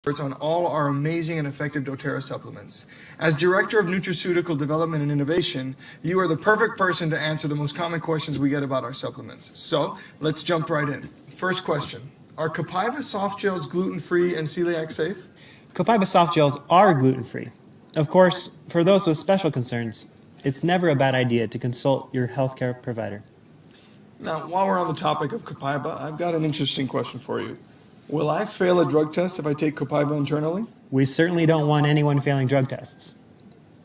On all our amazing and effective doTERRA supplements. As Director of Nutraceutical Development and Innovation, you are the perfect person to answer the most common questions we get about our supplements. So, let's jump right in. First question, are Copaíba soft gels gluten-free and celiac safe? Copaíba soft gels are gluten-free. Of course, for those with special concerns, it's never a bad idea to consult your healthcare provider. Now, while we're on the topic of Copaíba, I've got an interesting question for you. Will I fail a drug test if I take Copaíba internally? We certainly don't want anyone failing drug tests.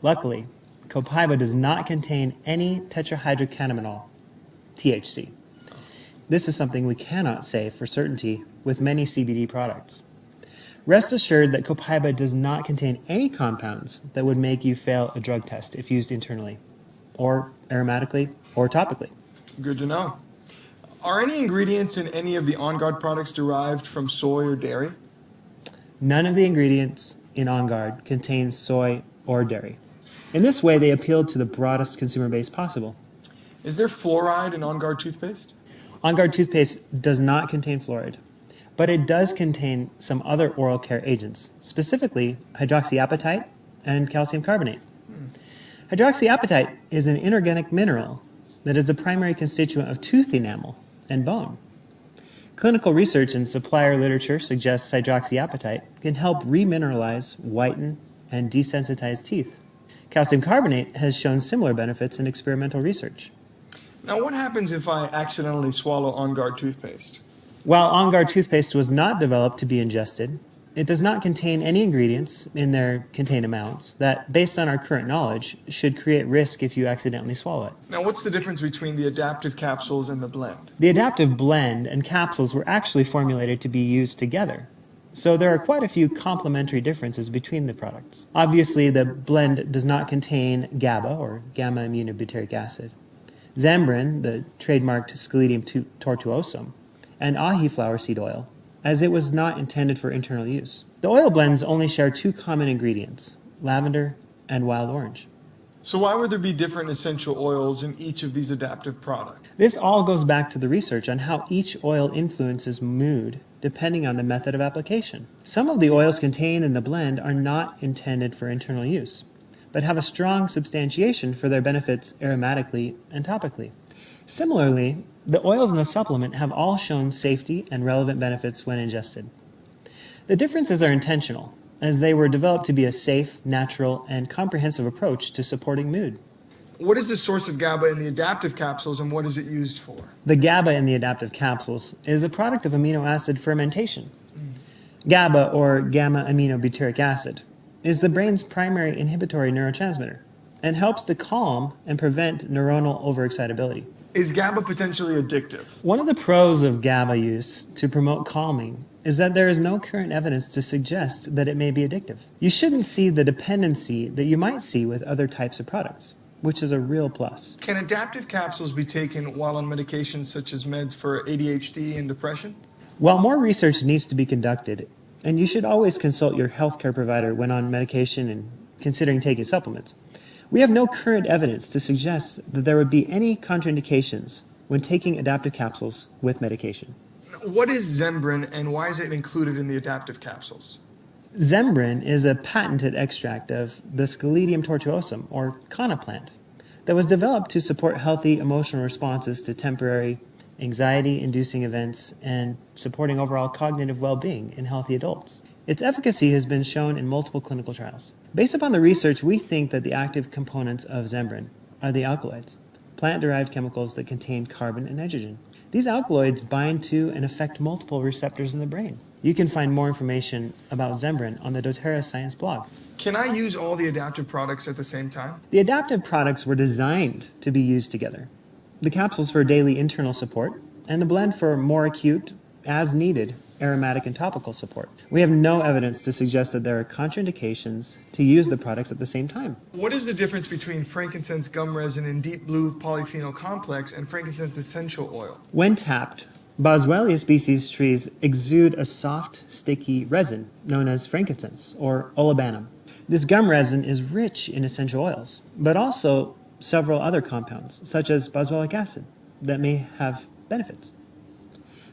Luckily, Copaíba does not contain any tetrahydrocannabinol, THC. This is something we cannot say for certainty with many CBD products. Rest assured that Copaíba does not contain any compounds that would make you fail a drug test if used internally, or aromatically, or topically. Good to know. Are any ingredients in any of the On Guard products derived from soy or dairy? None of the ingredients in On Guard contain soy or dairy. In this way, they appeal to the broadest consumer base possible. Is there fluoride in On Guard toothpaste? On Guard toothpaste does not contain fluoride, but it does contain some other oral care agents, specifically hydroxyapatite and calcium carbonate. Hydroxyapatite is an inorganic mineral that is a primary constituent of tooth enamel and bone. Clinical research and supplier literature suggests hydroxyapatite can help remineralize, whiten, and desensitize teeth. Calcium carbonate has shown similar benefits in experimental research. Now, what happens if I accidentally swallow On Guard toothpaste? While On Guard toothpaste was not developed to be ingested, it does not contain any ingredients in their contained amounts that, based on our current knowledge, should create risk if you accidentally swallow it. Now, what's the difference between the adaptive capsules and the blend? The adaptive blend and capsules were actually formulated to be used together, so there are quite a few complementary differences between the products. Obviously, the blend does not contain GABA, or gamma-aminobutyric acid, Zambrin, the trademarked Scledium tortuosum, and ahi flower seed oil, as it was not intended for internal use. The oil blends only share two common ingredients, lavender and wild orange. So why would there be different essential oils in each of these adaptive products? This all goes back to the research on how each oil influences mood depending on the method of application. Some of the oils contained in the blend are not intended for internal use, but have a strong substantiation for their benefits aromatically and topically. Similarly, the oils in the supplement have all shown safety and relevant benefits when ingested. The differences are intentional, as they were developed to be a safe, natural, and comprehensive approach to supporting mood. What is the source of GABA in the adaptive capsules and what is it used for? The GABA in the adaptive capsules is a product of amino acid fermentation. GABA, or gamma-aminobutyric acid, is the brain's primary inhibitory neurotransmitter and helps to calm and prevent neuronal overexcitability. Is GABA potentially addictive? One of the pros of GABA use to promote calming is that there is no current evidence to suggest that it may be addictive. You shouldn't see the dependency that you might see with other types of products, which is a real plus. Can adaptive capsules be taken while on medications such as meds for ADHD and depression? While more research needs to be conducted, and you should always consult your healthcare provider when on medication and considering taking supplements, we have no current evidence to suggest that there would be any contraindications when taking adaptive capsules with medication. What is Zembrin and why is it included in the adaptive capsules? Zembrin is a patented extract of the Scledium tortuosum, or kanna plant, that was developed to support healthy emotional responses to temporary anxiety-inducing events and supporting overall cognitive well-being in healthy adults. Its efficacy has been shown in multiple clinical trials. Based upon the research, we think that the active components of Zembrin are the alkaloids, plant-derived chemicals that contain carbon and nitrogen. These alkaloids bind to and affect multiple receptors in the brain. You can find more information about Zembrin on the doTERRA Science blog. Can I use all the adaptive products at the same time? The adaptive products were designed to be used together. The capsules for daily internal support, and the blend for more acute, as-needed, aromatic and topical support. We have no evidence to suggest that there are contraindications to use the products at the same time. What is the difference between frankincense gum resin and deep blue polyphenol complex and frankincense essential oil? When tapped, Boswellia species trees exude a soft, sticky resin known as frankincense or olibanum. This gum resin is rich in essential oils, but also several other compounds, such as boswellic acid, that may have benefits.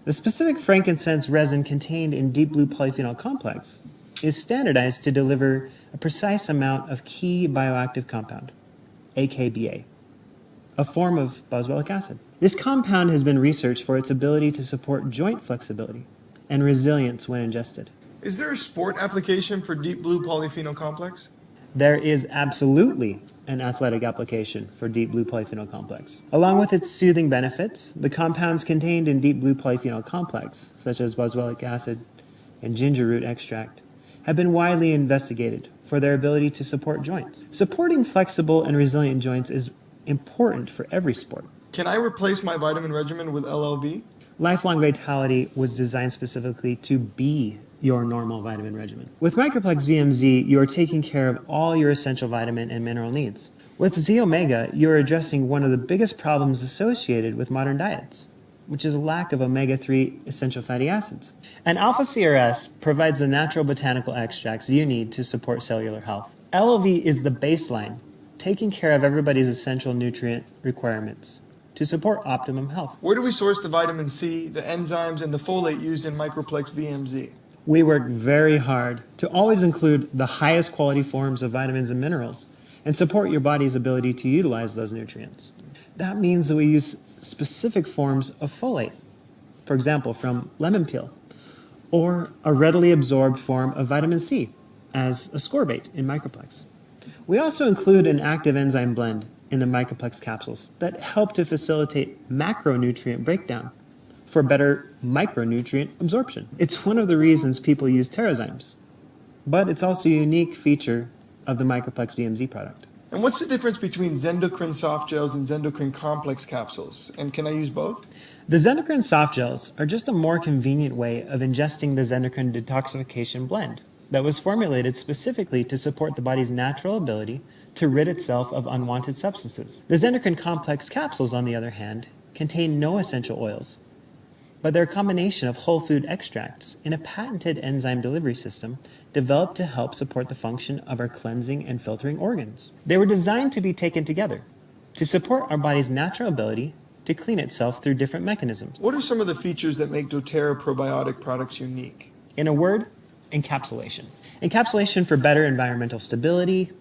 The specific frankincense resin contained in deep blue polyphenol complex is standardized to deliver a precise amount of key bioactive compound, AKBA, a form of boswellic acid. This compound has been researched for its ability to support joint flexibility and resilience when ingested. Is there a sport application for Deep Blue Polyphenol Complex? There is absolutely an athletic application for Deep Blue Polyphenol Complex. Along with its soothing benefits, the compounds contained in Deep Blue Polyphenol Complex, such as boswellic acid and ginger root extract, have been widely investigated for their ability to support joints. Supporting flexible and resilient joints is important for every sport. Can I replace my vitamin regimen with LLV? Lifelong Vitality was designed specifically to be your normal vitamin regimen. With Microplex VMZ, you are taking care of all your essential vitamin and mineral needs. With Z Omega, you are addressing one of the biggest problems associated with modern diets, which is a lack of omega-3 essential fatty acids. And Alpha CRS provides the natural botanical extracts you need to support cellular health. LLV is the baseline, taking care of everybody's essential nutrient requirements to support optimum health. Where do we source the vitamin C, the enzymes, and the folate used in Microplex VMZ? We work very hard to always include the highest quality forms of vitamins and minerals and support your body's ability to utilize those nutrients. That means that we use specific forms of folate, for example, from lemon peel, or a readily absorbed form of vitamin C as ascorbate in Microplex. We also include an active enzyme blend in the Microplex capsules that help to facilitate macronutrient breakdown for better micronutrient absorption. It's one of the reasons people use Terrazymes, but it's also a unique feature of the Microplex VMZ product. And what's the difference between Zendocrine soft gels and Zendocrine complex capsules? And can I use both? The Zendocrine soft gels are just a more convenient way of ingesting the Zendocrine detoxification blend that was formulated specifically to support the body's natural ability to rid itself of unwanted substances. The Zendocrine complex capsules, on the other hand, contain no essential oils, but they're a combination of whole food extracts in a patented enzyme delivery system developed to help support the function of our cleansing and filtering organs. They were designed to be taken together to support our body's natural ability to clean itself through different mechanisms. What are some of the features that make doTERRA probiotic products unique? In a word, encapsulation. Encapsulation for better environmental stability,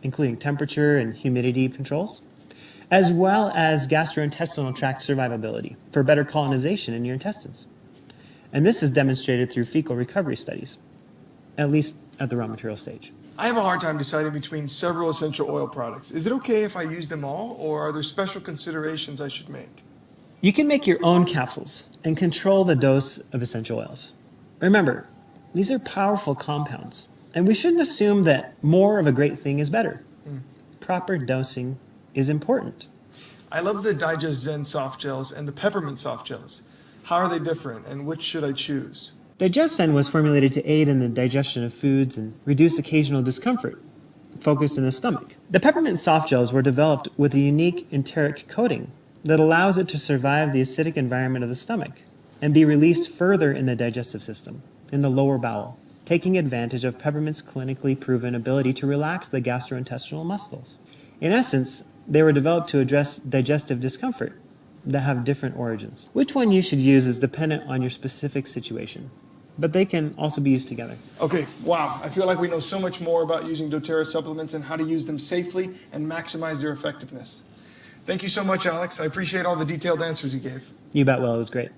including temperature and humidity controls, as well as gastrointestinal tract survivability for better colonization in your intestines. And this is demonstrated through fecal recovery studies, at least at the raw material stage. I have a hard time deciding between several essential oil products. Is it okay if I use them all, or are there special considerations I should make? You can make your own capsules and control the dose of essential oils. Remember, these are powerful compounds, and we shouldn't assume that more of a great thing is better. Proper dosing is important. I love the Digest Zen soft gels and the Peppermint soft gels. How are they different, and which should I choose? DigestZen was formulated to aid in the digestion of foods and reduce occasional discomfort focused in the stomach. The Peppermint soft gels were developed with a unique enteric coating that allows it to survive the acidic environment of the stomach and be released further in the digestive system, in the lower bowel, taking advantage of peppermint's clinically proven ability to relax the gastrointestinal muscles. In essence, they were developed to address digestive discomfort that have different origins. Which one you should use is dependent on your specific situation, but they can also be used together. Okay, wow. I feel like we know so much more about using doTERRA supplements and how to use them safely and maximize their effectiveness. Thank you so much, Alex. I appreciate all the detailed answers you gave. You bet, Will. It was great.